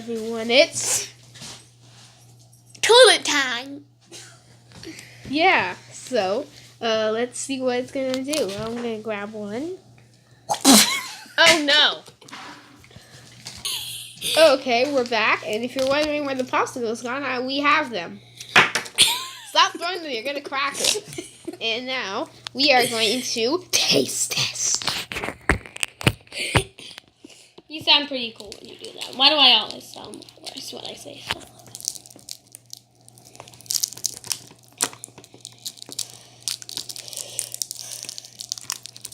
everyone. It's toilet time. yeah. So, let's see what it's gonna do. I'm gonna grab one. Oh no. Okay, we're back, and if you're wondering where the popsicle's gone, we have them. Stop throwing them, you're gonna crack it. And now, we are going to taste test. You sound pretty cool when you do that. Why do I always sound worse when I say stuff like that?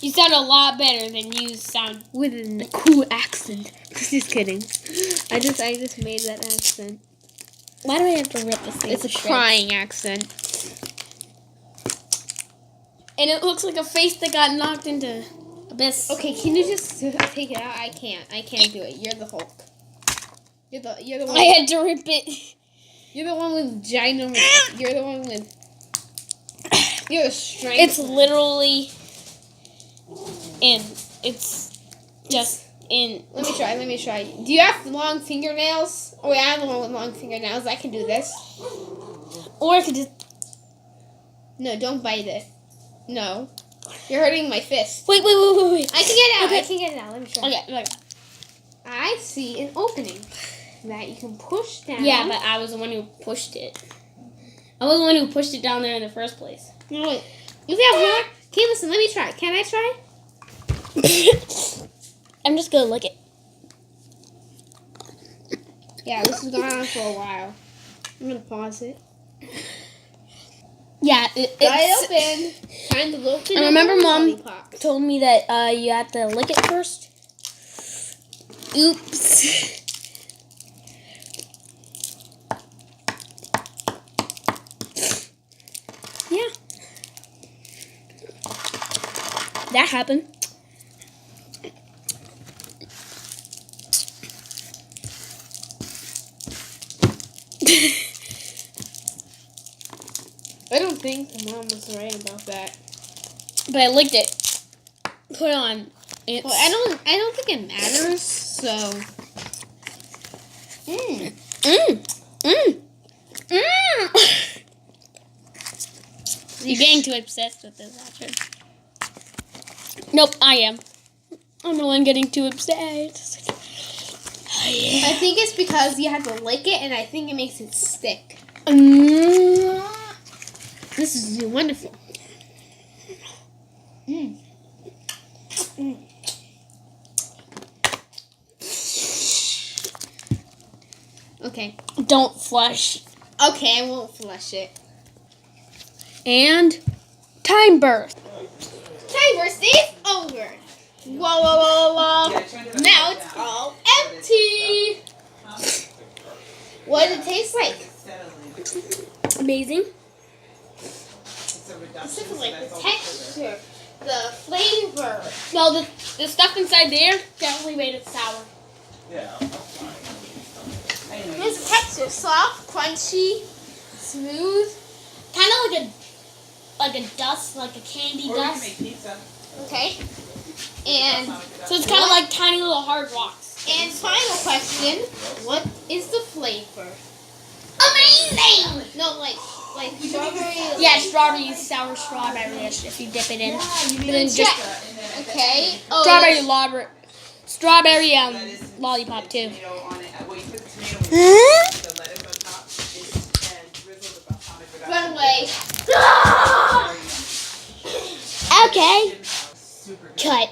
You sound a lot better than you sound With a cool accent. Just kidding. I just made that accent. Why do I have to rip this thing? It's a crying accent. And it looks like a face that got knocked into abyss. Okay, can you just take it out? I can't do it. You're the Hulk. You're the one. I had to rip it. You're the one with ginormous. You're the one with. You're the strength. It's literally it's just in. Let me try. Do you have long fingernails? Oh, yeah, I'm the one with long fingernails. I can do this. Or I could just. No, don't bite it. No. You're hurting my fist. Wait. I can get it out. Okay. I can get it out. Let me try. Okay. I see an opening that you can push down. Yeah, but I was the one who pushed it. I was the one who pushed it down there in the first place. No, wait. You can have more? Okay, listen, let me try. Can I try? I'm just gonna lick it. Yeah, this has gone on for a while. I'm gonna pause it. Yeah, It's open. Time to open. I remember Mom lollipop. told me that you have to lick it first. Oops. Yeah. That happened. I don't think Mom was right about that. But I licked it. Put on. It's, Well, I don't think it matters. So. You're getting too obsessed with this, actually. Nope, I am. I'm the one getting too obsessed. Oh, yeah. I think it's because you have to lick it, and I think it makes it stick. This is wonderful. Okay. Don't flush. Okay, I won't flush it. And time burst. Timer is over. Whoa. Now it's all empty. What does it taste like? Amazing. Specifically, the texture, the flavor. No, the stuff inside there definitely made it sour. Here's the texture: soft, crunchy, smooth. Kind of like a dust, like a candy dust. Okay. And So it's kind of like tiny little hard rocks. And final question: what is the flavor? Amazing! No, like strawberry. Yeah, strawberry, sour strawberry-ish if you dip it in. And then just Okay. strawberry lollipop too. Run away. Okay. Cut.